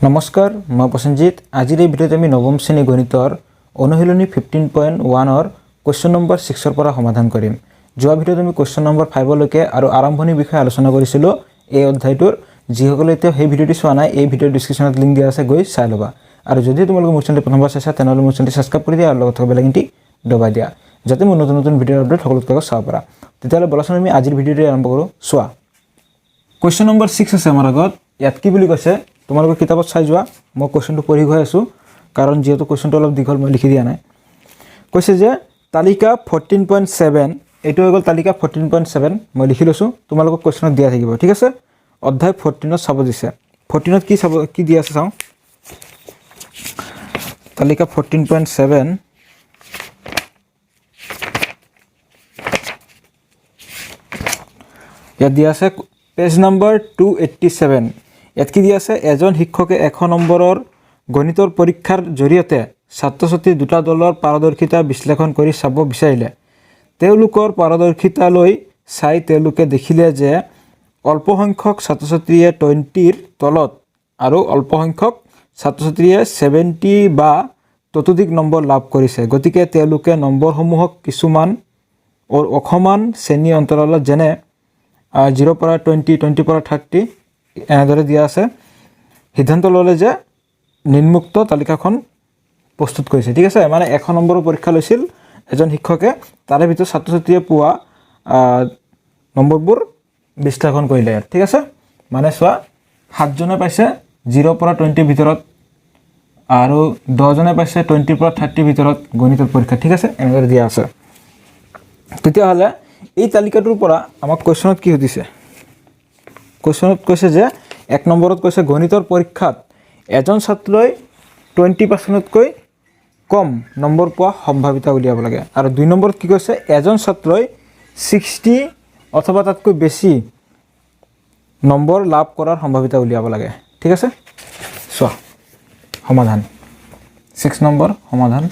নমস্কাৰ মই প্ৰসেনজিৎ আজিৰ এই ভিডিঅ'ত আমি নৱম শ্ৰেণী গণিতৰ অনুশীলনী 15.1 কোৱেশ্চন নম্বৰ 6 ৰ পৰা সমাধান কৰিম। যোৱা ভিডিঅ'ত আমি কোৱেশ্চন নম্বৰ 5 লৈকে আৰু আৰম্ভণিৰ বিষয়ে আলোচনা কৰিছিলো এই অধ্যায়টোৰ। যিসকলে এতিয়া সেই ভিডিঅ'টি চোৱা নাই এই ভিডিঅ'ৰ ডেসক্ৰিপচনত লিংক দিয়া আছে, গৈ চাই লবা। আৰু যদি তোমালোকে মোৰ চেনেলটো প্ৰথমবাৰ চাইছা তেনেহ'লে মোৰ চেনেলটো সাবস্ক্ৰাইব কৰি দিয়া আৰু লগত থকা বেল আইকনটি দবাই দিয়া যাতে মোৰ নতুন নতুন ভিডিঅ'ৰ আপডেট সকলোতকৈ আগত চাব পাৰা। তেতিয়াহ'লে বলাচোন আমি আজিৰ ভিডিঅ'টি আৰম্ভ কৰোঁ। চোৱা, কোৱেশ্চন নম্বৰ 6 আছে আমাৰ আগত। ইয়াত কি বুলি কৈছে তোমালোকে কিতাপত চাই যোৱা, মই কোৱেশ্চনটো পঢ়ি গৈ আছোঁ কাৰণ যেহেতু কোৱেশ্চনটো অলপ দীঘল মই লিখি দিয়া নাই। কৈছে যে তালিকা 14.7 এইটো হৈ গ'ল তালিকা 14.7 মই লিখি লৈছোঁ, তোমালোকক কোৱেশ্চনত দিয়া থাকিব, ঠিক আছে। অধ্যায় 14ত চাব দিছে। 14ত কি দিয়া আছে চাওঁ। তালিকা 14.7 ইয়াত দিয়া আছে পেজ নম্বৰ 287। ইয়াত কি দিয়া আছে, এজন শিক্ষকে 100 নম্বৰৰ গণিতৰ পৰীক্ষাৰ জৰিয়তে ছাত্ৰ ছাত্ৰীৰ দুটা দলৰ পাৰদৰ্শিতা বিশ্লেষণ কৰি চাব বিচাৰিলে। তেওঁলোকৰ পাৰদৰ্শিতালৈ চাই তেওঁলোকে দেখিলে যে অল্প সংখ্যক ছাত্ৰ ছাত্ৰীয়ে 20ৰ তলত আৰু অল্প সংখ্যক ছাত্ৰ ছাত্ৰীয়ে 70 বা ততোধিক নম্বৰ লাভ কৰিছে। গতিকে তেওঁলোকে নম্বৰসমূহক কিছুমান অসমান শ্ৰেণী অন্তৰালত যেনে 0 পৰা 20, 20 পৰা 30 এনেদৰে দিয়া আছে। সিদ্ধান্ত ল'লে যে নিম্নোক্ত তালিকাখন প্ৰস্তুত কৰিছে, ঠিক আছে। মানে 100 নম্বৰৰ পৰীক্ষা লৈছিল এজন শিক্ষকে, তাৰে ভিতৰত ছাত্ৰ ছাত্ৰীয়ে পোৱা নম্বৰবোৰ বিশ্লেষণ কৰিলে, ঠিক আছে। মানে চোৱা, 7জনে পাইছে 0 পৰা 20 ভিতৰত আৰু 10জনে পাইছে 20 পৰা 30 ভিতৰত গণিতৰ পৰীক্ষা, ঠিক আছে। এনেদৰে দিয়া আছে। তেতিয়াহ'লে এই তালিকাটোৰ পৰা আমাক কোৱেশ্চনত কি সুধিছে, কোৱেশ্চনত কৈছে যে 1 নম্বৰত কৈছে গণিতৰ পৰীক্ষাত এজন ছাত্ৰই 20%তকৈ কম নম্বৰ পোৱা সম্ভাৱিতা উলিয়াব লাগে। আৰু 2 নম্বৰত কি কৈছে, এজন ছাত্ৰই 60 অথবা তাতকৈ বেছি নম্বৰ লাভ কৰাৰ সম্ভাৱিতা উলিয়াব লাগে, ঠিক আছে। চোৱা সমাধান, 6 নম্বৰ সমাধান।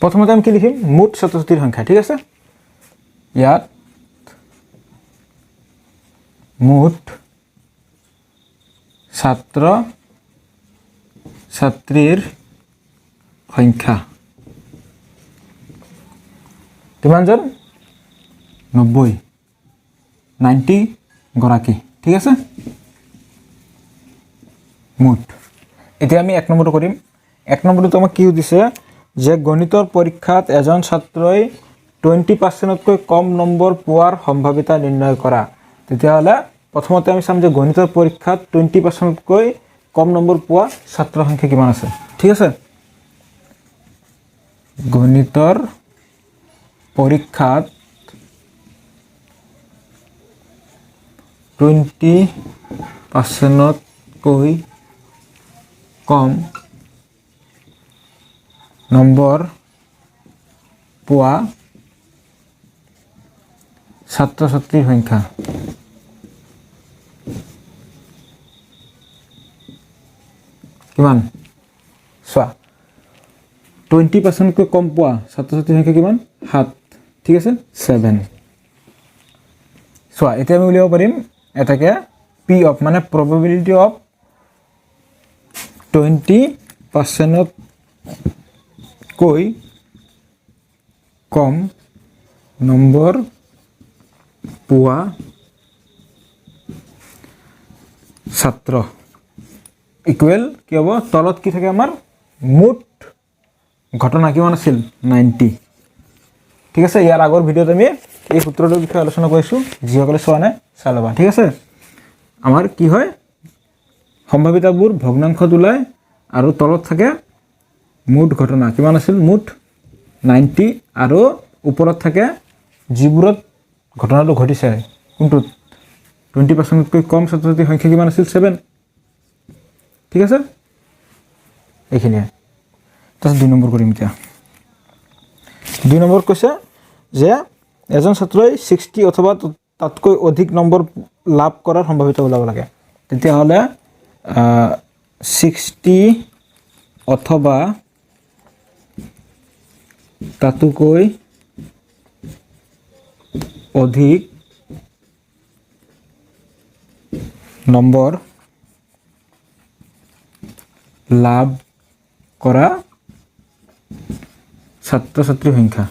প্ৰথমতে আমি কি লিখিম, মুঠ ছাত্ৰ ছাত্ৰীৰ সংখ্যা, ঠিক আছে। ইয়াত মুঠ ছাত্ৰ ছাত্ৰীৰ সংখ্যা কিমানজন, 90 গৰাকী, ঠিক আছে। মুঠ এতিয়া আমি 1 নম্বৰটো কৰিম। 1 নম্বৰটো আমাক কি সুধিছে যে গণিতৰ পৰীক্ষাত এজন ছাত্ৰই 20%তকৈ কম নম্বৰ পোৱাৰ সম্ভাৱিতা নিৰ্ণয় কৰা। তেতিয়াহ'লে প্ৰথমতে আমি চাম যে গণিতৰ পৰীক্ষাত 20%তকৈ কম নম্বৰ পোৱা ছাত্ৰৰ সংখ্যা কিমান আছে, ঠিক আছে। গণিতৰ পৰীক্ষাত 20%তকৈ কম নম্বৰ পোৱা ছাত্ৰ ছাত্ৰীৰ সংখ্যা কিমান। চোৱা, 20%তকৈ কম পোৱা ছাত্ৰ ছাত্ৰীৰ সংখ্যা কিমান, 7, ঠিক আছে, 7। চোৱা এতিয়া আমি উলিয়াব পাৰিম এটাকে পি অফ, মানে প্ৰবেবিলিটি অফ 20%তকৈ কম নম্বৰ পোৱা ছাত্ৰ ইকুৱেল কি হ'ব, তলত কি থাকে আমাৰ মুঠ ঘটনা কিমান আছিল, 90, ঠিক আছে। ইয়াৰ আগৰ ভিডিঅ'ত আমি এই সূত্ৰটোৰ বিষয়ে আলোচনা কৰিছোঁ, যিসকলে চোৱা নাই চাই ল'বা, ঠিক আছে। আমাৰ কি হয়, সম্ভাৱিতাবোৰ ভগ্নাংশত ওলায় আৰু তলত থাকে মুঠ ঘটনা কিমান আছিল, মুঠ 90, আৰু ওপৰত থাকে যিবোৰত ঘটনাটো ঘটিছে, কোনটোত 20%তকৈ কম ছাত্ৰ ছাত্ৰীৰ সংখ্যা কিমান আছিল, 7, ঠিক আছে। এইখিনিয়ে। তাৰপিছত 2 নম্বৰ কৰিম। এতিয়া 2 নম্বৰত কৈছে যে এজন ছাত্ৰই 60 অথবা তাতকৈ অধিক নম্বৰ লাভ কৰাৰ সম্ভাৱিতা ওলাব লাগে। তেতিয়াহ'লে 60 অথবা তাতোকৈ অধিক নম্বৰ লাভ কৰা ছাত্ৰ ছাত্ৰীৰ সংখ্যা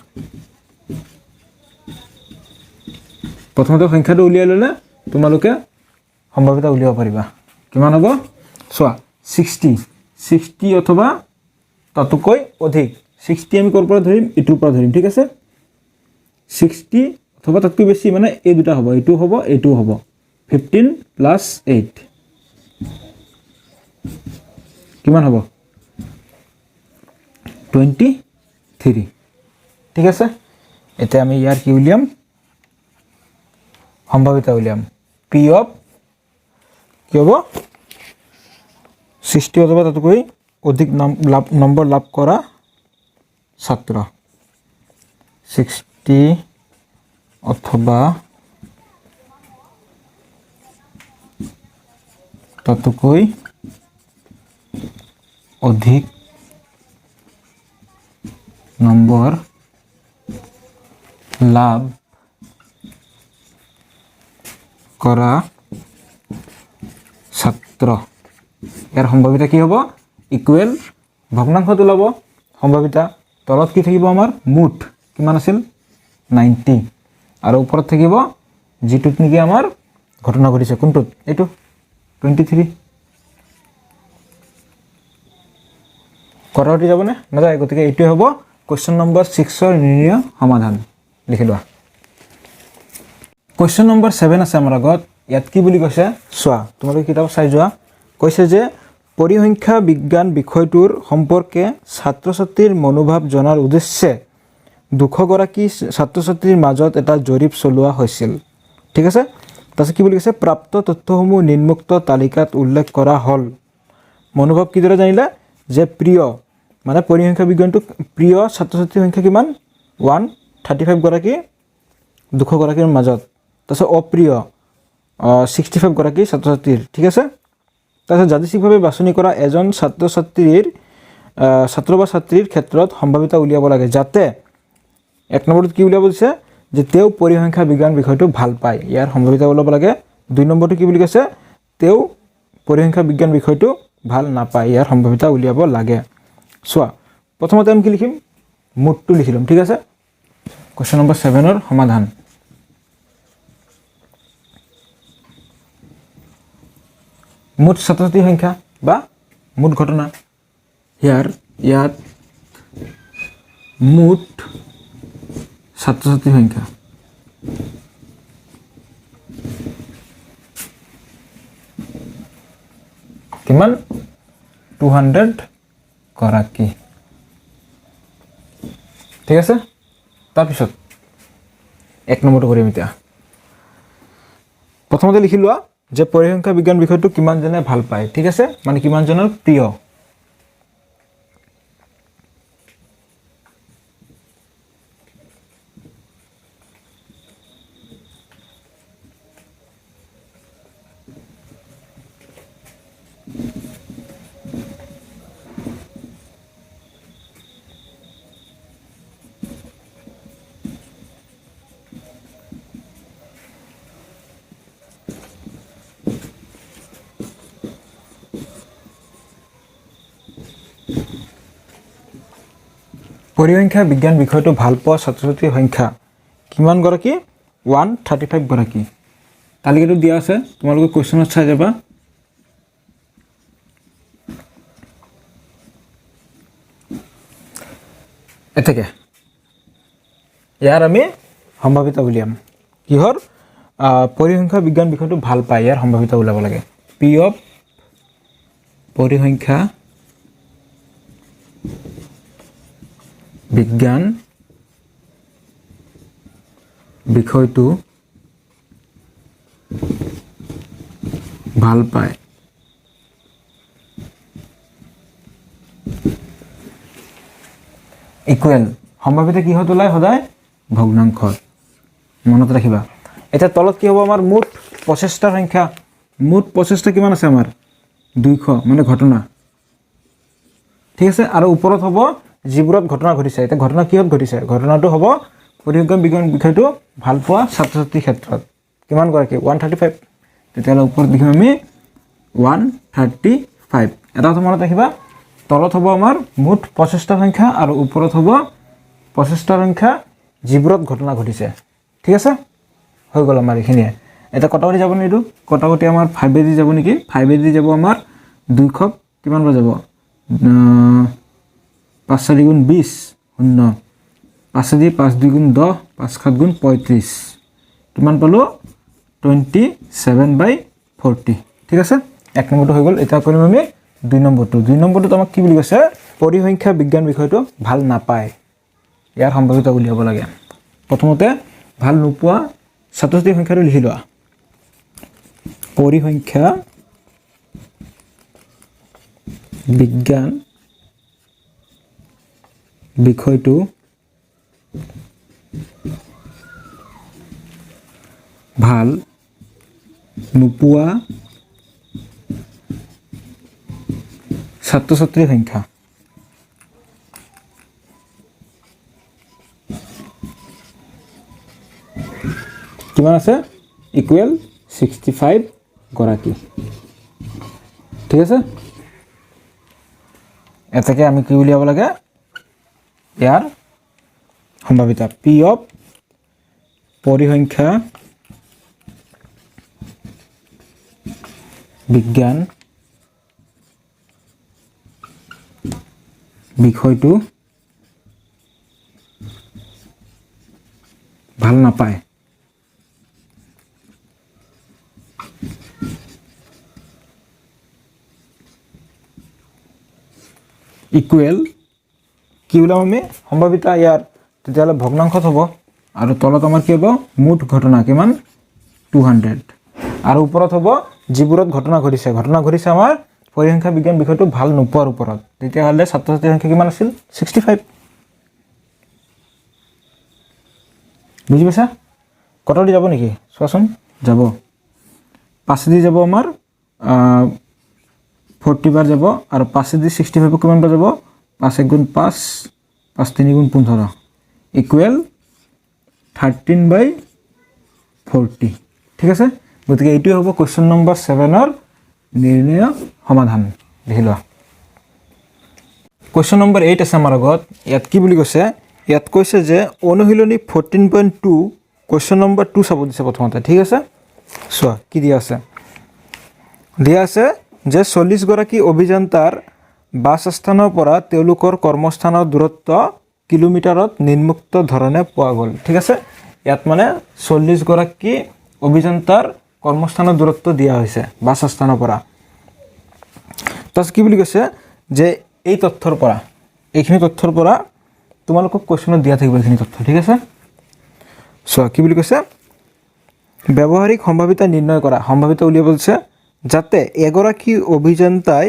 প্ৰথমতে সংখ্যাটো উলিয়াই ল'লে তোমালোকে সম্ভাৱিতা উলিয়াব পাৰিবা কিমান হ'ব চোৱা 60 অথবা তাতকৈ অধিক 60 আমি ক'ৰ পৰা ধৰিম ইটোৰ পৰা ধৰিম ঠিক আছে 60 অথবা তাতকৈ বেছি মানে এই দুটা হ'ব এইটো হ'ব 15 + 8 কিমান হ'ব 23 ঠিক আছে এতিয়া আমি ইয়াৰ কি উলিয়াম সম্ভাৱিতা উলিয়াম p অফ কি হ'ব 60 অথবা তাতকৈ অধিক নম্বৰ লাভ কৰা ছাত্ৰ 60 অথবা তাতকৈ অধিক নম্বৰ লাভ কৰা ছাত্ৰ ইয়াৰ সম্ভাৱিতা কি হ'ব ইকুৱেল ভগ্নাংশত ওলাব সম্ভাৱিতা তলত কি থাকিব আমাৰ মুঠ কিমান আছিল 90 আৰু ওপৰত থাকিব যিটোত নেকি আমাৰ ঘটনা ঘটিছে কোনটোত এইটো 23 কৰাউটি যাবনে নাযায় গতিকে এইটোৱে হ'ব কোৱেশ্চন নম্বৰ 6 ৰ নিৰ্ণয় সমাধান লিখি লোৱা কোৱেশ্চন নম্বৰ 7 আছে আমাৰ আগত ইয়াত কি বুলি কৈছে চোৱা তোমালোকে কিতাপ চাই যোৱা কৈছে যে পৰিসংখ্যা বিজ্ঞান বিষয়টোৰ সম্পৰ্কে ছাত্ৰ ছাত্ৰীৰ মনোভাৱ জনাৰ উদ্দেশ্যে 200 গৰাকী ছাত্ৰ ছাত্ৰীৰ মাজত এটা জৰীপ চলোৱা হৈছিল ঠিক আছে তাৰপিছত কি বুলি কৈছে প্ৰাপ্ত তথ্যসমূহ নিম্নোক্ত তালিকাত উল্লেখ কৰা হ'ল মনোভাৱ কিদৰে জানিলা যে প্ৰিয় মানে পৰিসংখ্যা বিজ্ঞানটো প্ৰিয় ছাত্ৰ ছাত্ৰীৰ সংখ্যা কিমান 135 গৰাকী 200 গৰাকীৰ মাজত তাৰপিছত অপ্ৰিয় 65 গৰাকী ছাত্ৰ ছাত্ৰীৰ ঠিক আছে তাৰপিছত যাদৃচ্ছিকভাৱে বাছনি কৰা এজন ছাত্ৰ বা ছাত্ৰীৰ ক্ষেত্ৰত সম্ভাৱিতা উলিয়াব লাগে যাতে এক নম্বৰত কি উলিয়াব দিছে যে তেওঁ পৰিসংখ্যা বিজ্ঞান বিষয়টো ভাল পায় ইয়াৰ সম্ভাৱিতা উলিয়াব লাগে দুই নম্বৰটো কি বুলি কৈছে তেওঁ পৰিসংখ্যা বিজ্ঞান বিষয়টো ভাল নাপায় ইয়াৰ সম্ভাৱিতা উলিয়াব লাগে চোৱা প্ৰথমতে আমি কি লিখিম মুঠটো লিখি ল'ম ঠিক আছে কোৱেশ্চন নম্বৰ 7 ৰ সমাধান মুঠ ছাত্ৰ ছাত্ৰীৰ সংখ্যা বা মুঠ ঘটনা ইয়াত মুঠ ছাত্ৰ ছাত্ৰীৰ সংখ্যা কিমান 200 গৰাকী ঠিক আছে তাৰপিছত এক নম্বৰটো কৰিম এতিয়া প্ৰথমতে লিখি লোৱা যে পৰিসংখ্যা বিজ্ঞান বিষয়টো কিমান জনে ভাল পায় ঠিক আছে মানে কিমান জনৰ প্ৰিয় পৰিসংখ্যা বিজ্ঞান বিষয়টো ভাল পোৱা ছাত্ৰ ছাত্ৰীৰ সংখ্যা কিমান গৰাকী 135 গৰাকী তালিকাটো দিয়া আছে তোমালোকে কোৱেশ্চনত চাই যাবা এতেকে ইয়াৰ আমি সম্ভাৱিতা উলিয়াম কিহৰ পৰিসংখ্যা বিজ্ঞান বিষয়টো ভাল পায় ইয়াৰ সম্ভাৱিতা উলিয়াব লাগে p অফ পৰিসংখ্যা বিজ্ঞান বিষয়টো ভাল পায় ইকুৱেল সম্ভাৱিতা কিহত ওলায় সদায় ভগ্নাংশত মনত ৰাখিবা এটা তলত কি হ'ব আমাৰ মুঠ প্ৰচেষ্টাৰ সংখ্যা মুঠ প্ৰচেষ্টা কিমান আছে আমাৰ 200 মানে ঘটনা ঠিক আছে আৰু ওপৰত হ'ব যিবোৰত ঘটনা ঘটিছে এটা ঘটনা কিহত ঘটিছে ঘটনাটো হ'ব পৰিসংখ্যা বিজ্ঞান বিষয়টো ভাল পোৱা ছাত্ৰ ছাত্ৰীৰ ক্ষেত্ৰত কিমান গৰাকী 135 তেতিয়ালে ওপৰত লিখিম আমি 135 এটা কথা মনত ৰাখিবা তলত হ'ব আমাৰ মুঠ 25টা সংখ্যা আৰু ওপৰত হ'ব 25টা সংখ্যা যিবোৰত ঘটনা ঘটিছে ঠিক আছে হৈ গ'ল আমাৰ এইখিনিয়ে এটা কটাকটি যাব নিদু কটাকটি আমাৰ 5 দি যাব নেকি 5 দি যাব আমাৰ 200 কিমান হৈ যাব 5 4 গুণ 20 শূন্য 5 দি 5 2 গুণ 10 5 7 গুণ 35 কিমান পালো 27/40 ঠিক আছে এক নম্বৰটো হৈ গ'ল এটা কৰিম আমি দুই নম্বৰটো আমাক কি বুলি কৈছে পৰিসংখ্যা বিজ্ঞান বিষয়টো ভাল নাপায় ইয়াৰ সম্ভাৱিত উলিয়াব লাগে প্ৰথমতে ভাল নোপোৱা ছাত্ৰ-ছাত্ৰীৰ সংখ্যাটো লিখি লোৱা পৰিসংখ্যা বিজ্ঞান বিষয়টো ভাল নোপোৱা ছাত্ৰ-ছাত্ৰীৰ সংখ্যা কিমান আছে ইকুৱেল 65 গৰাকী ঠিক আছে এটাকে আমি কি উলিয়াব লাগে ইয়াৰ সম্ভাৱিতা পি অফ পৰিসংখ্যা বিজ্ঞান বিষয়টো ভাল নাপায় ইকুৱেল কি ওলাম আমি সম্ভাৱিতা ইয়াৰ তেতিয়াহ'লে ভগ্নাংশত হ'ব আৰু তলত আমাৰ কি হ'ব মুঠ ঘটনা কিমান 200 আৰু ওপৰত হ'ব যিবোৰত ঘটনা ঘটিছে আমাৰ পৰিসংখ্যা বিজ্ঞান বিষয়টো ভাল নোপোৱাৰ ওপৰত তেতিয়াহ'লে ছাত্ৰ-ছাত্ৰীৰ সংখ্যা কিমান আছিল 65 বুজি পাইছা কটাকটি যাব নেকি চোৱাচোন যাব 5 দি যাব আমাৰ 40 বাৰ যাব আৰু 5 দি 65 কিমান বাৰ যাব 5 1 গুণ 5 5 3 গুণ 15 ইকুৱেল 13/40 ঠিক আছে গতিকে এইটোৱে হ'ব কোৱেশ্চন নম্বৰ 7 ৰ নিৰ্ণয় সমাধান লিখি লোৱা কোৱেশ্চন নম্বৰ 8 আছে আমাৰ আগত ইয়াত কি বুলি কৈছে ইয়াত কৈছে যে অনুশীলনী 14.2 কোৱেশ্চন নম্বৰ 2 চাব দিছে প্ৰথমতে ঠিক আছে চোৱা কি দিয়া আছে যে 40 গৰাকী অভিযন্তাৰ বাসস্থানৰ পৰা তেওঁলোকৰ কৰ্মস্থানৰ দূৰত্ব কিলোমিটাৰত নিম্নোক্ত ধৰণে পোৱা গ'ল ঠিক আছে ইয়াত মানে 40 গৰাকী অভিযন্তাৰ কৰ্মস্থানৰ দূৰত্ব দিয়া হৈছে বাসস্থানৰ পৰা তাছ কি বুলি কৈছে যে এই এইখিনি তথ্যৰ পৰা তোমালোকক কোৱেশ্চনত দিয়া থাকিব এইখিনি তথ্য ঠিক আছে চোৱা কি বুলি কৈছে ব্যৱহাৰিক সম্ভাৱিতা নিৰ্ণয় কৰা সম্ভাৱিতা উলিয়াব দিছে যাতে এগৰাকী অভিযন্তাই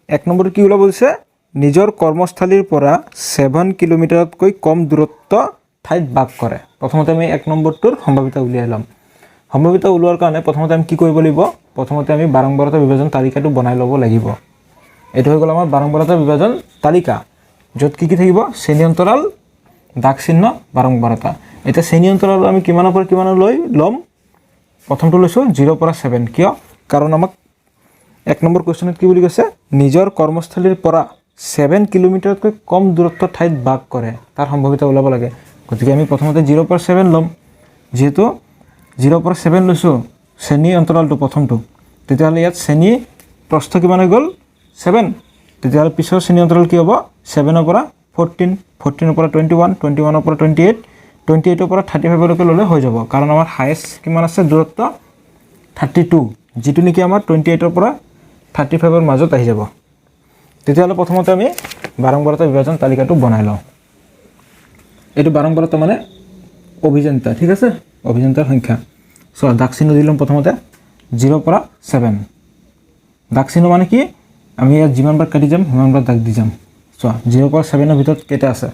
এক নম্বৰ কি উলিয়াব দিছে নিজৰ কৰ্মস্থলীৰ পৰা 7 কিলোমিটাৰতকৈ কম দূৰত্ব ঠাইত বাস কৰে প্ৰথমতে আমি এক নম্বৰটোৰ সম্ভাৱিতা উলিয়াই ল'ম সম্ভাৱিতা উলিওৱাৰ কাৰণে প্ৰথমতে আমি কি কৰিব লাগিব প্ৰথমতে আমি বাৰম্বাৰতা বিভাজন তালিকাটো বনাই ল'ব লাগিব এটো হৈ গ'ল আমাৰ বাৰম্বাৰতা বিভাজন তালিকা য'ত কি থাকিব শ্ৰেণী অন্তৰাল দাগ চিহ্ন বাৰম্বাৰতা এটা শ্ৰেণী অন্তৰাল আমি কিমানৰ পৰা কিমানৰ লৈ ল'ম প্ৰথমটো লৈছো 0 পৰা 7 কিয় কাৰণ আমাক এক নম্বৰ কোৱেশ্চনত কি বুলি কৈছে নিজৰ কৰ্মস্থলীৰ পৰা 7 কিলোমিটাৰতকৈ কম দূৰত্ব ঠাইত বাস কৰে তাৰ সম্ভাৱিতা ওলাব লাগে গতিকে আমি প্ৰথমতে 0 পৰা 7 ল'ম যেহেতু 0 পৰা 7 লৈছো শ্ৰেণী অন্তৰালটো প্ৰথমটো তেতিয়াহ'লে ইয়াত শ্ৰেণী প্ৰস্থ কিমান হৈ গ'ল 7 তেতিয়াহ'লে পিছৰ শ্ৰেণী অন্তৰাল কি হ'ব 7 ৰ পৰা 14 14 ৰ পৰা 21 21 ৰ পৰা 28 28 ৰ পৰা 35 লৈকে ল'লে হৈ যাব কাৰণ আমাৰ হাইয়েষ্ট কিমান আছে দূৰত্ব 32 যেটো নেকি আমাৰ 28 ৰ পৰা 35 ৰ মাজত আহি যাব তেতিয়াহ'লে প্ৰথমতে আমি বাৰম্বাৰতা বিভাজন তালিকাটো বনাই লওঁ এটো বাৰম্বাৰতা মানে অভিযন্তা ঠিক আছে অভিযন্তাৰ সংখ্যা সো দাগ চিহ্ন দিলম প্ৰথমতে 0 পৰা 7 দাগ চিহ্ন মানে কি আমি ইয়াত যিমান বাৰ কাটি যাম সিমান বাৰ দাগ দি যাম সো 0 পৰা 7 ৰ ভিতৰত কেটা আছে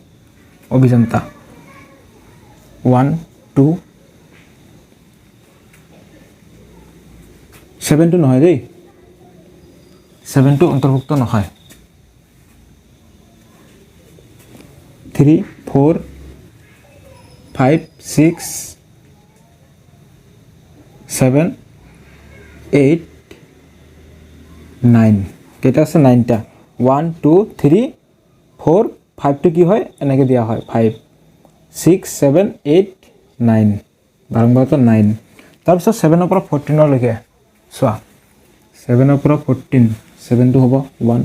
অভিযন্তা 1 2 7 টো নহয় দেই 7 টো অন্তৰ্ভুক্ত নহয় 3 4 5 6 7 8 9 কেইটা আছে 9টা 1 2 3 4 5 টো কি হয় এনেকে দিয়া হয় 5 6 7 8 9 বাৰম্বাৰটো 9 তাৰপিছত 7 ৰ পৰা 14 লৈকে চোৱা 7 ৰ পৰা 14 7 টো হ'ব 1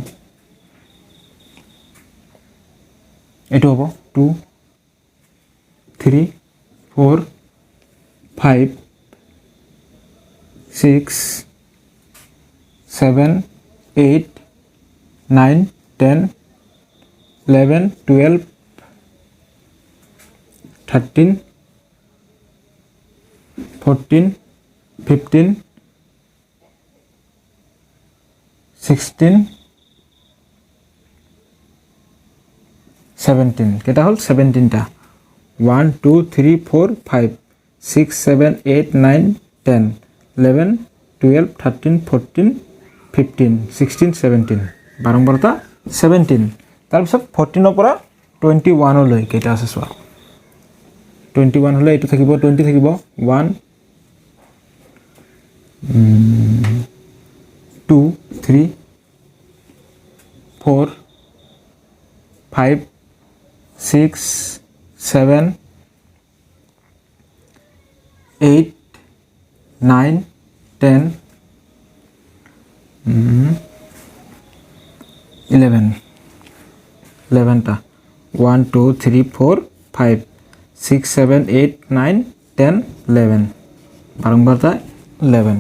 এটো হ'ব 2 3 4 5 6 7 8 9 10 11 12 13 14 15 16 17 কেটা হল 17 টা 1 2 3 4 5 6 7 8 9 10 11 12 13 14 15 16 17 বাৰম্বাৰটা 17 তাৰপিছত 14 ৰ পৰা 21 লৈ কেটা আছে চোৱা 21 হলে এটো থাকিব 20 থাকিব 1 2 3 4 5 6 7 8 9 10 11 টা 1 2 3 4 5 6 7 8 9 10 11 বাৰম্বাৰটা 11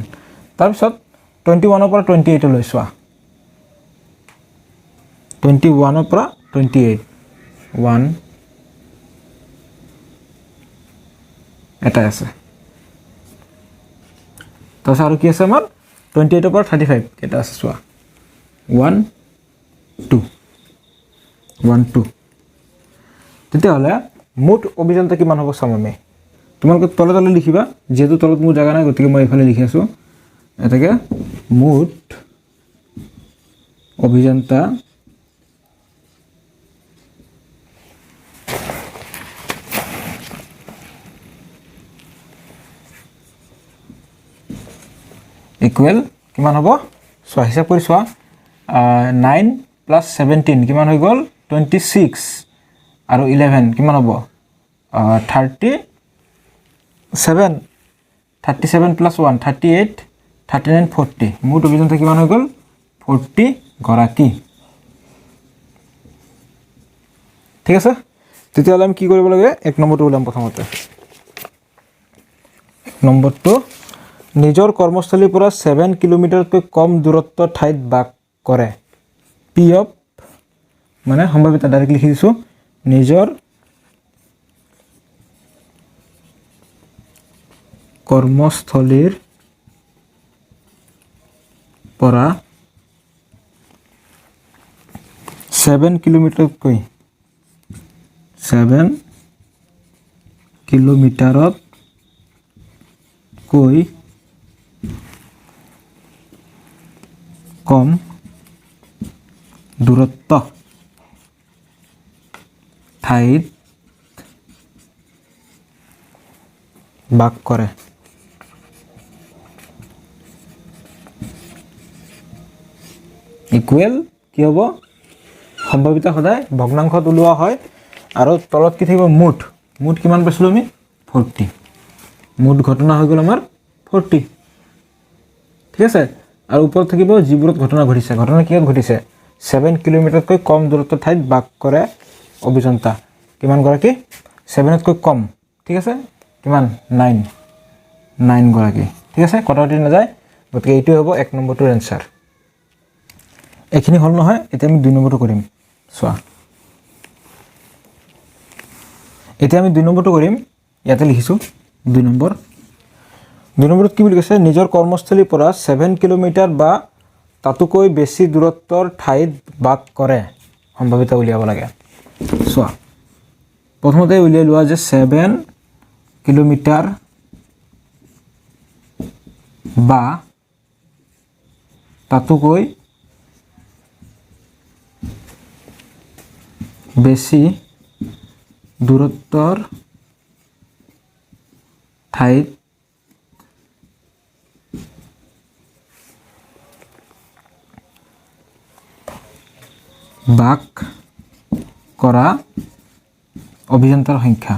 তাৰপিছত 21 ৰ পৰা 28 লৈ চোৱা 21 ৰ পৰা 28 1 এটা আছে তাৰপিছত আৰু কি আছে আমাৰ 28 ৰ পৰা 35 কেটা আছে চোৱা 1 2 তেতিয়াহ'লে মুঠ অভিযান্ত্ৰিক কিমান হ'ব চাম আমি তোমালোকে তলে তলে লিখিবা যেহেতু তলত মোৰ জায়গা নাই গতিকে মই এইফালে লিখি আছো এটাকে মুঠ অভিযন্তা ইকুৱেল কিমান হ'ব চোৱা হিসাব কৰি চোৱা 9 + 17 কিমান হৈ গ'ল 26 আৰু 11 কিমান হ'ব 37 + 1 38 39 40 মুঠ অভিযন্তা কিমান হৈ গ'ল 40 গৰাকী ঠিক আছে তেতিয়াহ'লে আমি কি কৰিব লাগে এক নম্বৰটো ওলাম প্ৰথমতে এক নম্বৰটো নিজৰ কৰ্মস্থলীৰ পৰা 7 কিলোমিটাৰতকৈ কম দূৰত্ব ঠাইত বাস কৰে পি অফ মানে সম্ভাৱিতা ডাইৰেক্ট লিখি দিছো নিজৰ কৰ্মস্থলীৰ পৰা 7 কিলোমিটাৰতকৈ 7 কিলোমিটাৰতকৈ কম দূৰত্ব ঠাইত বাস কৰে ইকুৱেল কি হ'ব সম্ভাৱিতা সদায় ভগ্নাংশত ওলোৱা হয় আৰু তলত কি থাকিব মুঠ মুঠ কিমান পাইছিলো আমি 40 মুঠ ঘটনা হৈ গ'ল আমাৰ 40 ঠিক আছে আৰু ওপৰত থাকিব যিবোৰত ঘটনা ঘটিছে ঘটনা কিহত ঘটিছে 7 কিলোমিটাৰতকৈ কম দূৰত্ব ঠাইত বাস কৰে অভিযন্তা কিমান গৰাকী 7 তকৈ কম ঠিক আছে কিমান 9 গৰাকী ঠিক আছে কটাউটি নাযায় গতিকে এইটো হ'ব এক নম্বৰটোৰ এনসাৰ এখিনি হল নহয় এতিয়া আমি 2 নম্বৰটো কৰিম চোৱা এতিয়া আমি 2 নম্বৰটো কৰিম ইয়াতে লিখিছো 2 নম্বৰত কি বুলি কৈছে নিজৰ কৰ্মস্থলীৰ পৰা 7 কিলোমিটাৰ বা তাতোকৈ বেছি দূৰত্বৰ ঠাইত বাস কৰে সম্ভাৱিতা উলিয়াব লাগে চোৱা প্ৰথমতে উলিয়াই লোৱা যে 7 কিলোমিটাৰ বা তাতোকৈ বেছি দূৰত্বৰ ঠাইত ভাগ কৰা অভিযন্তাৰ সংখ্যা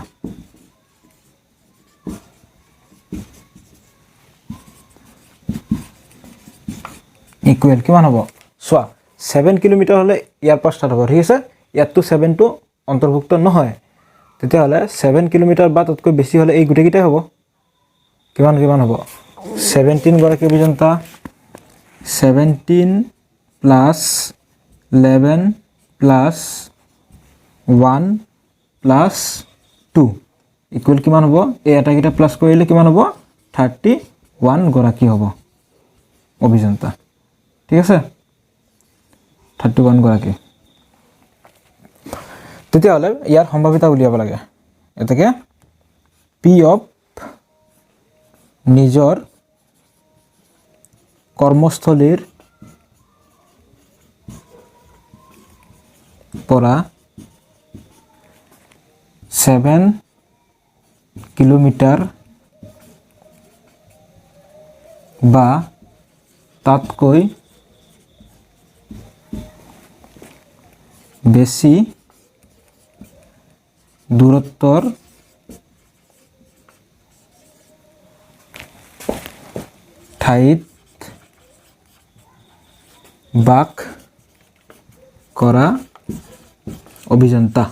ইকুৱেল কিমান হ'ব চোৱা 7 কিলোমিটাৰ হলে ইয়াৰ পৰা ষ্টাৰ্ট হ'ব ঠিক আছে ইয়াতটো 7 টো অন্তৰ্ভুক্ত নহয় তেতিয়া হলে 7 কিলোমিটাৰ বা ততকৈ বেছি হলে এই গুটেকিটাই হ'ব কিমান হ'ব 17 গৰাকী অভিযন্তা 17 plus 11 plus 1 plus 2 ইকুৱেল কিমান হ'ব এই এটাকিটা প্লাস কৰিলে কিমান হ'ব 31 গৰাকী হ'ব অভিযন্তা ঠিক আছে 31 গৰাকী তেতিয়া হলে ইয়াৰ সম্ভাৱিতা উলিয়াব লাগে এটাকে পি অফ নিজৰ কৰ্মস্থলীৰ পৰা 7 কিলোমিটাৰ বা তাতকৈ বেছি দূৰত্বৰ ঠাইত বাস কৰা অভিযন্তা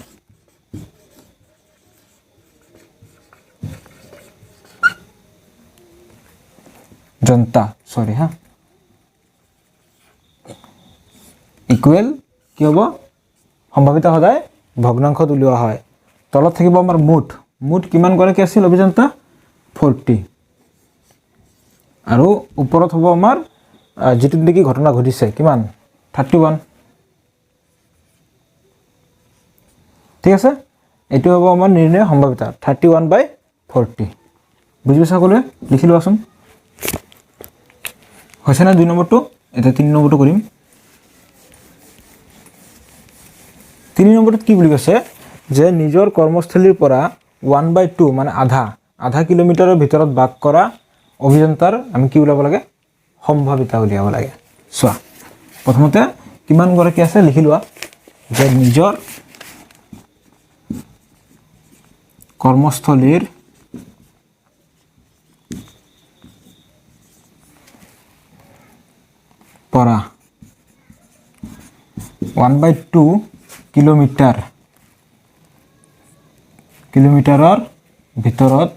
সৰি হা ইকুৱেল কি হ'ব সম্ভাৱিতা সদায় ভগ্নাংশত উলিওৱা হয় তলত থাকিব আমাৰ মুঠ কিমান গৰাকী আছিল অভিযন্তা 40 আৰু ওপৰত হ'ব আমাৰ যেটো দেখি ঘটনা ঘটিছে কিমান 31 ঠিক আছে এটো হ'ব আমাৰ নিৰ্ণয় সম্ভাৱিতা 31/40 বুজি সকলোৱে লিখি লোৱাচোন হৈছে না 2 নম্বৰটো এটা 3 নম্বৰটো কৰিম 3 নম্বৰত কি বুলি কৈছে যে নিজৰ কৰ্মস্থলীৰ পৰা 1/2 মানে আধা কিলোমিটাৰৰ ভিতৰত বাস কৰা অভিযন্তাৰ আমি কি উলাব লাগে সম্ভাৱিতা উলিয়াব লাগে চোৱা প্ৰথমতে কিমান গৰাকী আছে লিখি লোৱা যে নিজৰ কৰ্মস্থলীৰ পৰা 1/2 কিলোমিটাৰৰ ভিতৰত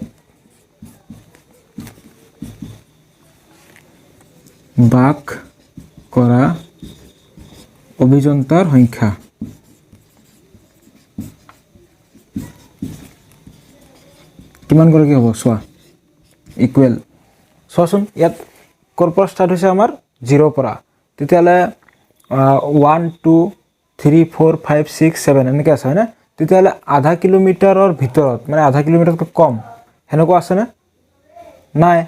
বাস কৰা অভিযন্তাৰ সংখ্যা কিমান গৰাকী হ'ব চোৱা ইকুৱেল চোৱাচোন ইয়াত কৰ পৰা ষ্টাৰ্ট হৈছে আমাৰ 0 পৰা তেতিয়ালে 1 2 3 4 5 6 7 এনেকৈ আছে হয়নে তেতিয়ালে আধা কিলোমিটাৰৰ ভিতৰত মানে আধা কিলোমিটাৰতকৈ কম হেনেকুৱা আছে না নাই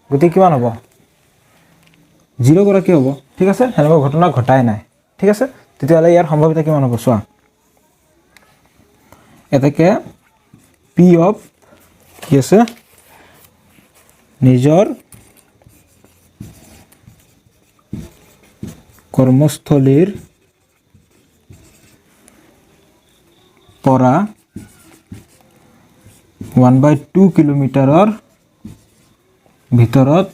গতি কিমান হ'ব 0 গৰাকী হ'ব ঠিক আছে হেনেকুৱা ঘটনা ঘটাই নাই ঠিক আছে তেতিয়ালে ইয়াৰ সম্ভাৱিতা কিমান হ'ব চোৱা এটাকে পি অফ কি আছে নিজৰ কৰ্মস্থলীৰ পৰা 1/2 কিলোমিটাৰৰ ভিতৰত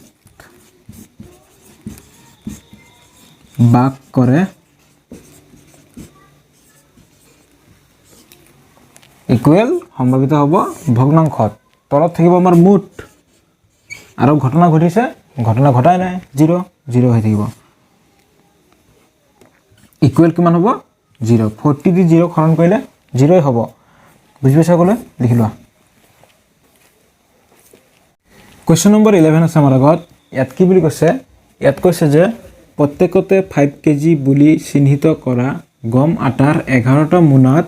বাস কৰে ইকুৱেল সম্ভাৱিত হ'ব ভগ্নাংশত তলত থাকিব আমাৰ মুঠ আৰু ঘটনা ঘটিছে ঘটনা ঘটাই নাই 0 হৈ থাকিব ইকুৱেল কিমান হ'ব 0 40 দি 0 খৰণ কৰিলে 0 হ'ব বুজি পাইছা সকলোৱে লিখি লোৱা কোৱেশ্চন নম্বৰ 11 আছে আমাৰ আগত ইয়াত কি বুলি কৈছে ইয়াত কৈছে যে প্ৰত্যেকতে 5 কেজি বুলি চিহ্নিত কৰা গম আটাৰ 11টা মোনাত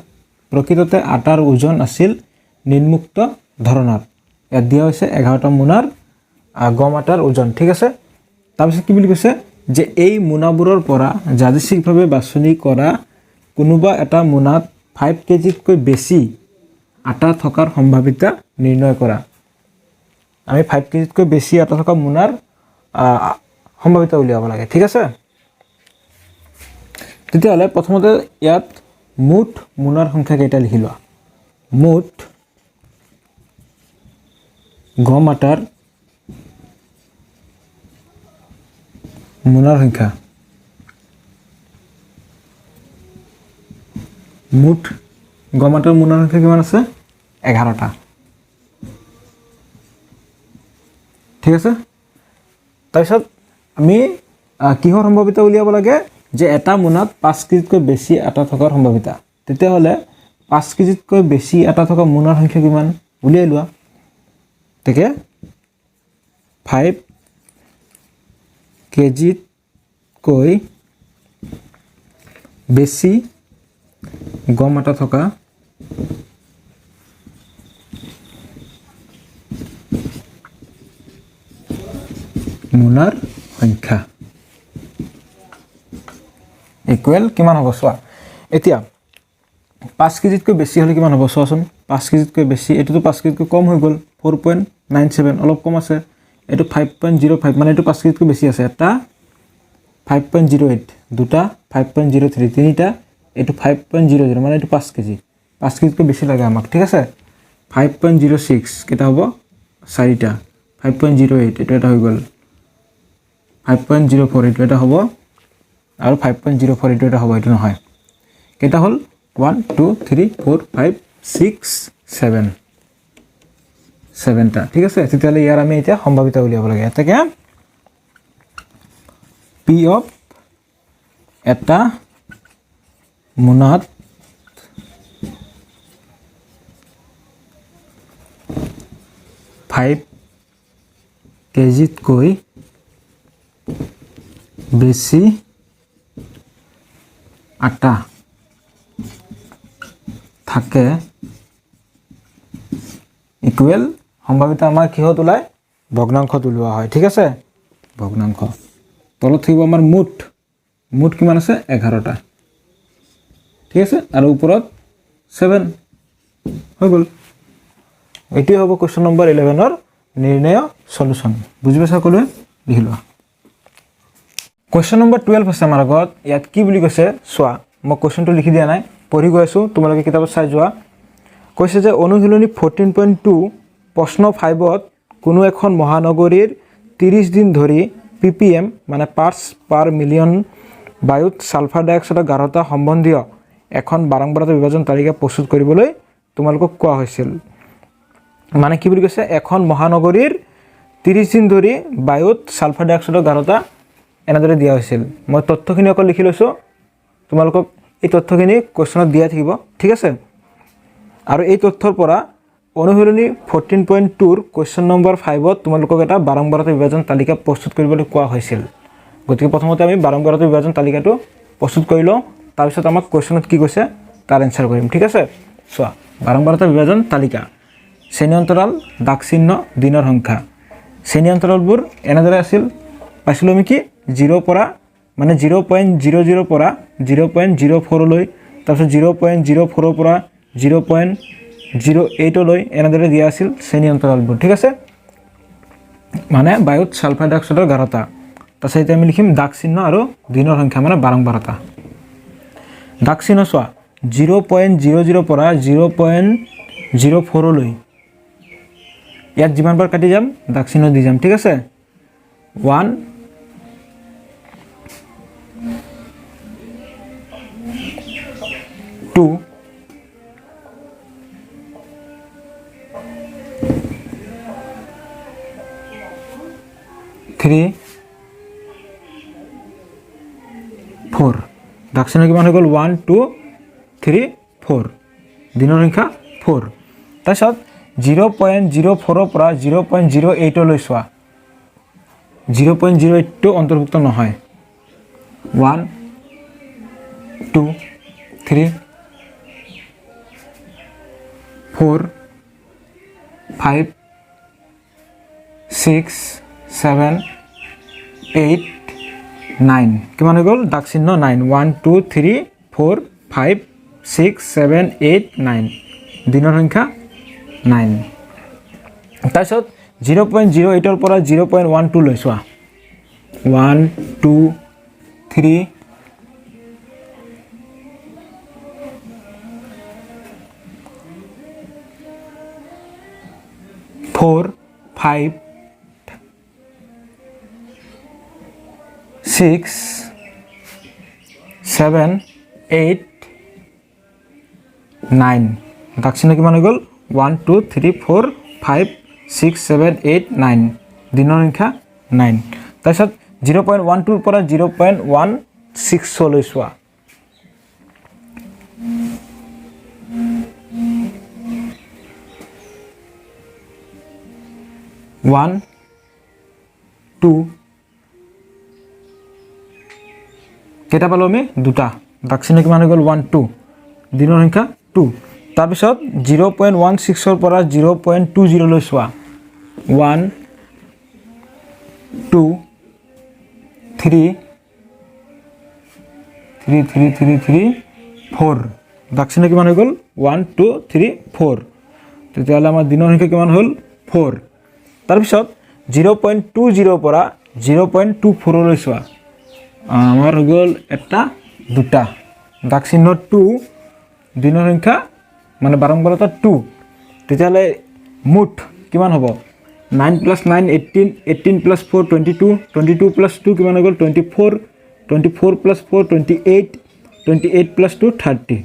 প্ৰকৃততে আটাৰ ওজন আছিল নিম্নোক্ত ধৰণৰ ইয়াত দিয়া হৈছে 11টা মোনাৰ গম আটাৰ ওজন ঠিক আছে তাৰপিছত কি বুলি কৈছে যে এই মোনাবোৰৰ পৰা যাদৃচ্ছিকভাৱে বাছনি কৰা কোনোবা এটা মোনাত 5 কেজিতকৈ বেছি আটা থকাৰ সম্ভাৱিতা নিৰ্ণয় কৰা আমি 5 কেজিতকৈ বেছি আটা থকা মোনাৰ সম্ভাৱিতা উলিয়াব লাগে ঠিক আছে তেতিয়াহ'লে প্ৰথমতে ইয়াত মুঠ মোনাৰ সংখ্যা কেইটা লিখি লোৱা মুঠ গম আটাৰ মোনাৰ সংখ্যা মুঠ গম আটাৰ মোনাৰ সংখ্যা কিমান আছে 11টা ঠিক আছে তাৰপিছত আমি কিহৰ সম্ভাৱিতা উলিয়াব লাগে যে এটা মোনাত 5 কেজিতকৈ বেছি আটা থকাৰ সম্ভাৱিতা তেতিয়াহ'লে 5 কেজিতকৈ বেছি আটা থকা মোনাৰ সংখ্যা কিমান উলিয়াই লোৱা তেকে 5 কেজিতকৈ বেছি গম আটা থকা মোনাৰ সংখ্যা ইকুৱেল কিমান হ'ব চোৱা এতিয়া 5 কেজিতকৈ বেছি হলে কিমান হ'ব চোৱাচোন 5 কেজিতকৈ বেছি এটোটো 5 কেজিতকৈ কম হৈ গ'ল 4.97 অলপ কম আছে এটো 5.05 মানে এটো 5 কেজিতকৈ বেছি আছে এটা 5.08 দুটা 5.03 তিনিটা এটো 5.00 মানে এটো 5 কেজি 5 কেজিতকৈ বেছি লাগে আমাক ঠিক আছে 5.06 কেটা হ'ব চাৰিটা 5.08 এটো এটা হৈ গ'ল 5.04 এটো এটা হ'ব আৰু 5.04 এটো এটা হ'ব এটো নহয় কেটা হল 1 2 3 4 5 6 7 7টা ঠিক আছে তেতিয়ালে ইয়াৰ আমি এতিয়া সম্ভাৱিতা উলিয়াব লাগে এটাকে p অফ এটা মোনাত 5 কেজিতকৈ বেছি আটা থাকে ইকুৱেল সম্ভাৱিতা আমাৰ কিহত ওলাই ভগ্নাংশত ওলোৱা হয় ঠিক আছে ভগ্নাংশ তলত থাকিব আমাৰ মুঠ কিমান আছে 11টা ঠিক আছে আৰু ওপৰত 7 হৈ গ'ল এটি হ'ব কোৱেশ্চন নম্বৰ 11 ৰ নিৰ্ণয় সলিউশন বুজি পাইছা কলে লিখি লোৱা কোৱেশ্চন নম্বৰ 12 আছে আমাৰ আগত ইয়াত কি বুলি কৈছে সোৱা মই কোৱেশ্চনটো লিখি দিয়া নাই পঢ়ি গৈ আছো তোমালোকে কিতাপত চাই যোৱা কৈছে যে অনুশীলনী 14.2 প্ৰশ্ন 5ত কোনো এখন মহানগৰীৰ 30 দিন ধৰি ppm মানে পাৰ্টস পাৰ মিলিয়ন বায়ুত সালফাৰ ডাই অক্সাইডৰ গাঢ়তা সম্বন্ধীয় এখন বাৰম্বাৰতা বিভাজন তালিকা প্ৰস্তুত কৰিবলৈ তোমালোকক কোৱা হৈছিল মানে কি বুলি কৈছে এখন মহানগৰীৰ 30 দিন ধৰি বায়ুত সালফাৰ ডাই অক্সাইডৰ গাঢ়তা এনেদৰে দিয়া হৈছিল মই তথ্যখিনি অকল লিখি লৈছো তোমালোকক এই তথ্যখিনি কোৱেশ্চনত দিয়া থাকিব ঠিক আছে আৰু এই তথ্যৰ পৰা অনুশীলনী 14.2 ৰ কোৱেশ্চন নম্বৰ 5ত তোমালোকক এটা বাৰম্বাৰতা বিভাজন তালিকা প্ৰস্তুত কৰিবলৈ কোৱা হৈছিল গতিকে প্ৰথমতে আমি বাৰম্বাৰতা বিভাজন তালিকাটো প্ৰস্তুত কৰি লওঁ তাৰ পিছত আমাক কোৱেশ্চনত কি কৈছে তাৰ এনসাৰ কৰিম ঠিক আছে চোৱা বাৰম্বাৰতা বিভাজন তালিকা শ্ৰেণী অন্তৰাল দাগ চিহ্ন দিনৰ সংখ্যা শ্ৰেণী অন্তৰালবোৰ এনেদৰে আছিল পাইছিলো আমি কি 0 পৰা মানে 0.00 পৰা 0.04 লৈ তাৰপিছত 0.04 পৰা 0.08 লৈ এনেদৰে দিয়া আছিল শ্ৰেণী অন্তৰালবোৰ ঠিক আছে মানে বায়ুত সালফাৰ ডাই অক্সাইডৰ গাঢ়তা তাৰপিছত এতিয়া আমি লিখিম দাগ চিহ্ন আৰু দিনৰ সংখ্যা মানে বাৰম্বাৰতা দাগ চিহ্ন চোৱা 0.00 পৰা 0.04 লৈ ইয়াত যিমানবাৰ কাটি যাম দাগ চিহ্ন দি যাম ঠিক আছে 1 2 3 4 দাগ চিহ্ন কিমান হৈ গ'ল 1 2 3 4 দিনৰ সংখ্যা 4 তাৰপিছত 0.04 পৰা 0.08 লৈ চোৱা 0.08 টো অন্তৰ্ভুক্ত নহয় 1 2 3 4 5 6 7 8 9 কিমান হৈ গ'ল দাগ চিহ্ন 9 1 2 3 4 5 6 7 8 9 দিনৰ সংখ্যা 9 তাৰপিছত 0.08 ৰ পৰা 0.12 লৈ চোৱা 1 2 3 4 5 6 7 8 9 দাক্ষিণ কিমান হৈ গ'ল 1 2 3 4 5 6 7 8 9 দিনৰ সংখ্যা 9 তাৰপিছত 0.12 পৰা 0.16 লৈ চোৱা 1 2 কেইটা পালো আমি দুটা দাক্ষিণ কিমান হৈ গ'ল 1 2 দিনৰ সংখ্যা 2 তাৰপিছত 0.16 ৰ পৰা 0.20 লৈ চোৱা 1 2 3 3 3 3 3 4 দাক্ষিণ কিমান হৈ গ'ল 1 2 3 4 তেতিয়াহ'লে আমাৰ দিনৰ সংখ্যা কিমান হ'ল 4 তাৰপিছত 0.20 পৰা 0.24 লৈ চোৱা আমাৰ হৈ গ'ল এটা দুটা দাক্ষিণ 2 দিনৰ সংখ্যা মানে বাৰম্বাৰতা 2 তেতিয়াহ'লে মুঠ কিমান হ'ব 9 + 9 18 18 + 4 22 22 + 2 কিমান হৈ গ'ল 24 24 + 4 28 28 + 2 30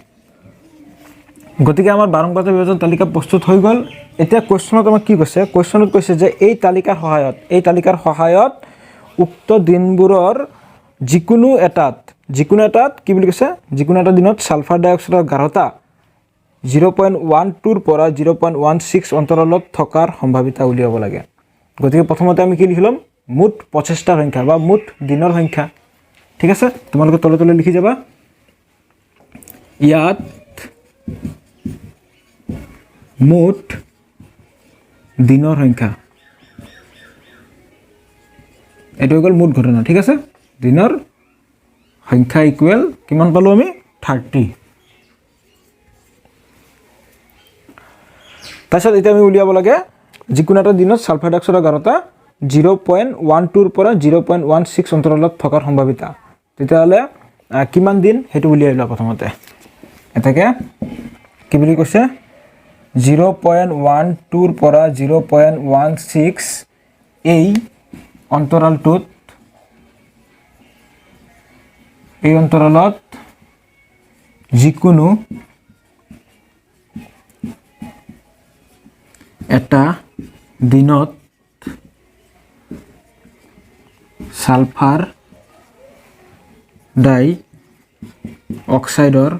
গতিকে আমাৰ বাৰম্বাৰতা বিভাজন তালিকা প্ৰস্তুত হৈ গ'ল এতিয়া কোৱেশ্চনত আমাক কি কৈছে কোৱেশ্চনত কৈছে যে এই তালিকাৰ সহায়ত উক্ত দিনবোৰৰ যিকোনো এটাত কি বুলি কৈছে যিকোনো এটা দিনত সালফাৰ ডাই অক্সাইডৰ গাঢ়তা 0.12 পৰা 0.16 অন্তৰালত থকাৰ সম্ভাৱিতা উলিয়াব লাগে গতিকে প্ৰথমতে আমি কি লিখিলাম মুঠ প্ৰচেষ্টাৰ সংখ্যা বা মুঠ দিনৰ সংখ্যা ঠিক আছে তোমালোকে তলে তলে লিখি যাবা ইয়াত মুঠ দিনৰ সংখ্যা এটো হৈ গ'ল মুঠ ঘটনা ঠিক আছে দিনৰ সংখ্যা ইকুৱেল কিমান পালো আমি 30 তাৰপিছত এতিয়া আমি উলিয়াব লাগে যিকোনো এটা দিনত সালফাৰ ডাই অক্সাইডৰ গাঢ়তা 0.12 পৰা 0.16 অন্তৰালত থকাৰ সম্ভাৱিতা তেতিয়াহ'লে কিমান দিন হেতু উলিয়াই লোৱা প্ৰথমতে এটাকে কি বুলি কৈছে 0.12 পৰা 0.16 এই অন্তৰালটোত এই অন্তৰালত যিকোনো এটা দিনত সালফাৰ ডাই অক্সাইডৰ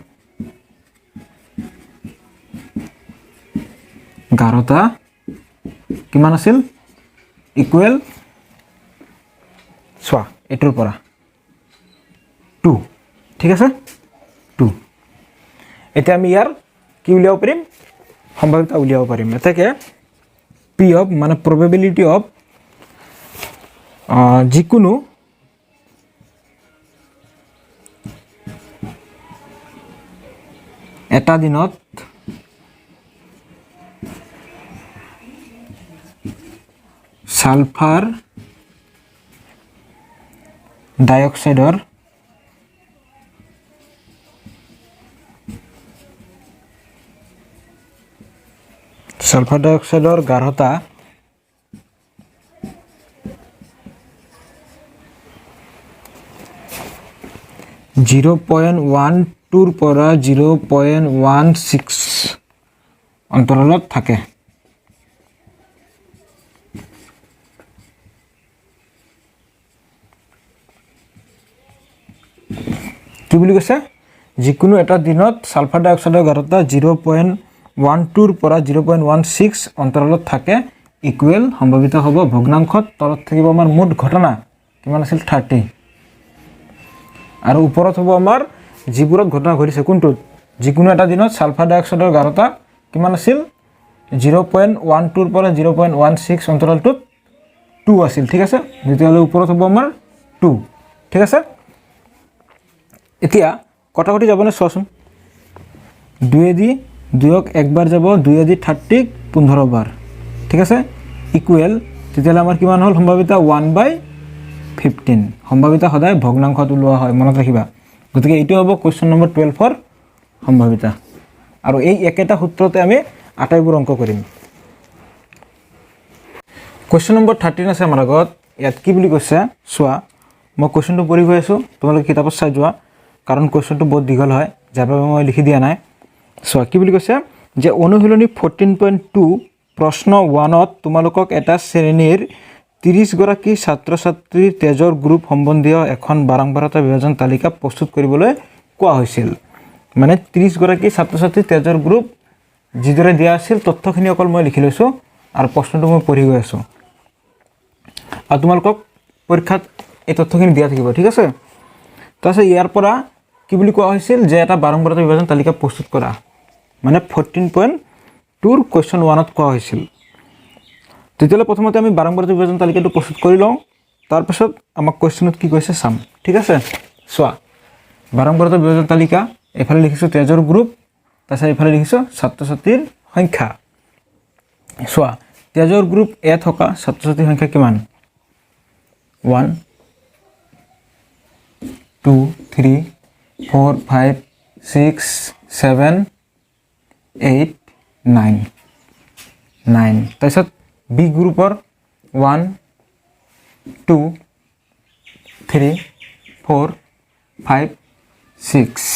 গাঢ়তা কিমান আছিল ইকুৱেল চোৱা এটোৰ পৰা 2 ঠিক আছে 2 এতিয়া আমি ইয়াৰ কি উলিয়াব পাৰিম সম্ভাৱিতা উলিয়াব পাৰিম এটাকে পি অফ মানে probability অফ যিকোনো এটা দিনত সালফাৰ ডাই অক্সাইডৰ গাঢ়তা 0.12 পৰা 0.16 অন্তৰালত থাকে কি বুলি কৈছে যিকোনো এটা দিনত সালফাৰ ডাই অক্সাইডৰ গাঢ়তা 0.12 পৰা 0.16 অন্তৰালত থাকে ইকুৱেল সম্ভাৱিত হ'ব ভগ্নাংশত তলত থাকিব আমাৰ মুঠ ঘটনা কিমান আছিল 30 আৰু ওপৰত হ'ব আমাৰ যিবোৰত ঘটনা ঘটিছে কোনটোত যিকোনো এটা দিনত সালফাৰ ডাই অক্সাইডৰ গাঢ়তা কিমান আছিল 0.12 পৰা 0.16 অন্তৰালটোত 2 আছিল ঠিক আছে যেতিয়ালৈ ওপৰত হ'ব আমাৰ 2 ঠিক আছে এতিয়া কটাকটি যাবনে চোৱাচোন 2 দি 2ক একবাৰ যাব 2 দি 30 15 বাৰ ঠিক আছে ইকুৱেল তেতিয়ালে আমাৰ কিমান হ'ল সম্ভাৱিতা 1/15 সম্ভাৱিতা সদায় ভগ্নাংশত ওলোৱা হয় মনত ৰাখিবা গতিকে এইটো হ'ব কোৱেশ্চন নম্বৰ 12 ৰ সম্ভাৱিতা আৰু এই একেটা সূত্ৰতে আমি আটাইবোৰ অংক কৰিম কুৱেশ্যন নম্বৰ 13 আছে আমাৰ আগত। ইয়াত কি বুলি কৈছে চোৱা, মই কুৱেশ্যনটো পঢ়ি গৈ আছোঁ, তোমালোকে কিতাপত চাই যোৱা, কাৰণ কুৱেশ্যনটো বহুত দীঘল হয়, যাৰ বাবে মই লিখি দিয়া নাই। চোৱা কি বুলি কৈছে যে অনুশীলনী 14.2 প্ৰশ্ন 1ত তোমালোকক এটা শ্ৰেণীৰ 30 গৰাকী ছাত্ৰ ছাত্ৰীৰ তেজৰ গ্ৰুপ সম্বন্ধীয় এখন বাৰম্বাৰতা বিভাজন তালিকা প্ৰস্তুত কৰিবলৈ কোৱা হৈছিল। মানে 30 গৰাকী ছাত্ৰ ছাত্ৰীৰ তেজৰ গ্ৰুপ যিদৰে দিয়া আছিল তথ্যখিনি অকল মই লিখি লৈছোঁ আৰু প্ৰশ্নটো মই পঢ়ি গৈ আছোঁ, আৰু তোমালোকক পৰীক্ষাত এই তথ্যখিনি দিয়া থাকিব, ঠিক আছে। তাৰপিছত ইয়াৰ পৰা কি বুলি কোৱা হৈছিল যে এটা বাৰম্বাৰতা বিভাজন তালিকা প্ৰস্তুত কৰা, মানে 14.2 কুৱেশ্যন 1ত কোৱা হৈছিল। তেতিয়াহ'লে প্ৰথমতে আমি বাৰম্বাৰতা বিভাজন তালিকাটো প্ৰস্তুত কৰি লওঁ, তাৰপিছত আমাক কুৱেশ্যনত কি কৈছে চাম, ঠিক আছে। চোৱা বাৰম্বাৰতা বিভাজন তালিকা, এইফালে লিখিছোঁ তেজৰ গ্ৰুপ, তাৰপিছত এইফালে লিখিছোঁ ছাত্ৰ ছাত্ৰীৰ সংখ্যা। চোৱা তেজৰ গ্ৰুপ এ থকা ছাত্ৰ ছাত্ৰীৰ সংখ্যা কিমান? 1 2 3 4 5 6 7 8 9 9। তাৰপিছত বি গ্ৰুপৰ 1 2 3 4 5 6।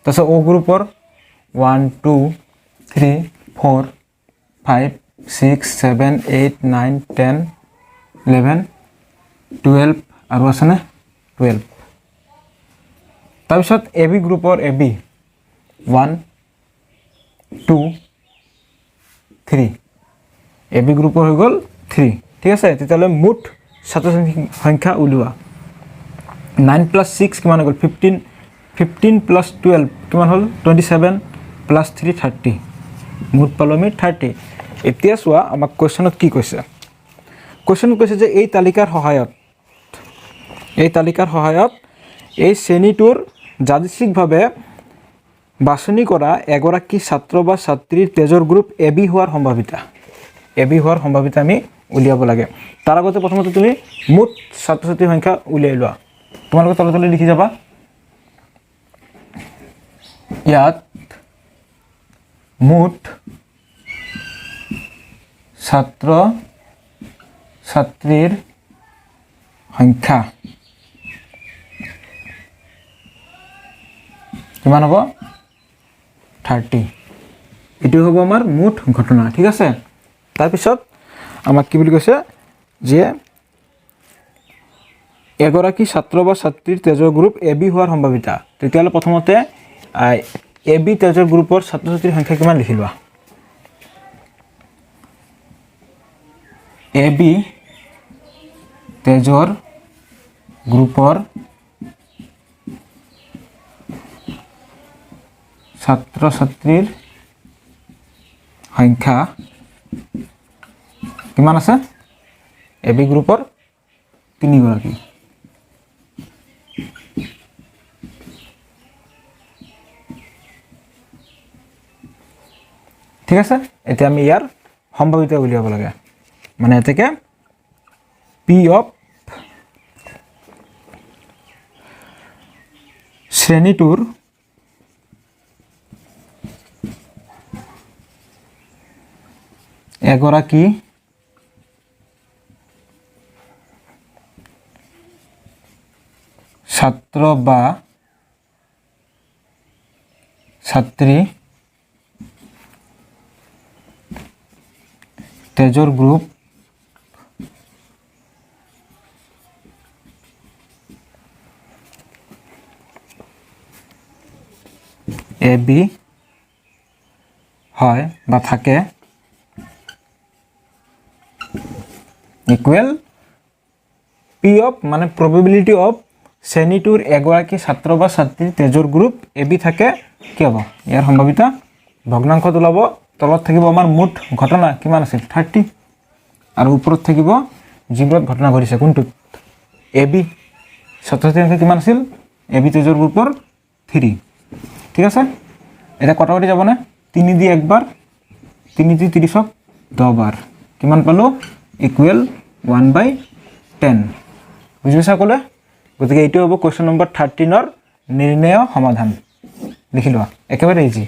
তাৰপিছত অ' গ্ৰুপৰ 1 2 3 4 5 6 7 8 9 10 11 12 আৰু আছেনে 12। তাৰপিছত এ বি গ্ৰুপৰ এ বি 1 2 3, এ বি গ্ৰুপৰ হৈ গ'ল 3, ঠিক আছে। তেতিয়াহ'লে মুঠ ছাত্ৰ ছাত্ৰীৰ সংখ্যা উলিওৱা। 9 + 6 কিমান হৈ গ'ল? 15 15 + 12 কিমান হ'ল? 27 + 3 30, মুঠ পালোঁ আমি 30। এতিয়া চোৱা আমাক কুৱেশ্যনত কি কৈছে। কুৱেশ্যনত কৈছে যে এই তালিকাৰ সহায়ত এই শ্ৰেণীটোৰ যাদৃচ্ছিকভাৱে বাছনি কৰা এগৰাকী ছাত্ৰ বা ছাত্ৰীৰ তেজৰ গ্ৰুপ এ বি হোৱাৰ সম্ভাৱিতা আমি উলিয়াব লাগে। তাৰ আগতে প্ৰথমতে তুমি মুঠ ছাত্ৰ ছাত্ৰীৰ সংখ্যা উলিয়াই লোৱা। তোমালোকে তলে তলে লিখি যাবা। ইয়াত মুঠ ছাত্ৰ ছাত্ৰীৰ সংখ্যা কিমান হ'ব? 30। এইটো হ'ব আমাৰ মুঠ ঘটনা, ঠিক আছে। তাৰপিছত আমাক কি বুলি কৈছে যে এগৰাকী ছাত্ৰ বা ছাত্ৰীৰ তেজৰ গ্ৰুপ এ বি হোৱাৰ সম্ভাৱিতা। তেতিয়াহ'লে প্ৰথমতে এ বি তেজৰ গ্ৰুপৰ ছাত্ৰ ছাত্ৰীৰ সংখ্যা কিমান লিখি লোৱা। এ বি তেজৰ গ্ৰুপৰ ছাত্ৰ ছাত্ৰীৰ সংখ্যা কিমান আছে? এ বি গ্ৰুপৰ 3 গৰাকী। ঠিক আছে, এতিয়া আমি ইয়াৰ সম্ভাৱিতা উলিয়াব লাগে। মানে এতেকে পি অফ শ্ৰেণীটোৰ এগৰাকী ছাত্ৰ বা ছাত্ৰী তেজৰ গ্ৰুপ এ বি হয় বা থাকে ইকুৱেল পি অফ মানে প্ৰবেবিলিটি অফ শ্ৰেণীটোৰ এগৰাকী ছাত্ৰ বা ছাত্ৰীৰ তেজৰ গ্ৰুপ এ বি থাকে কি হ'ব? ইয়াৰ সম্ভাৱিতা ভগ্নাংশত ওলাব। তলত থাকিব আমাৰ মুঠ ঘটনা কিমান আছিল? 30, আৰু ওপৰত থাকিব যিবোৰত ঘটনা ঘটিছে কোনটোত? A B. ছাত্ৰ ছাত্ৰীৰ সংখ্যা কিমান আছিল? এ বি তেজৰ গ্ৰুপৰ 3, ঠিক আছে। এটা কটাকটি যাবনে? 3 দি একবাৰ, 3 দি 30ক 10 বাৰ, কিমান পালোঁ? ইকুৱেল 1/10। বুজি পাইছা ক'লে? গতিকে এইটো হ'ব কুৱেশ্যন নম্বৰ 13ৰ নিৰ্ণয় সমাধান। লিখি লোৱা, একেবাৰে ইজি।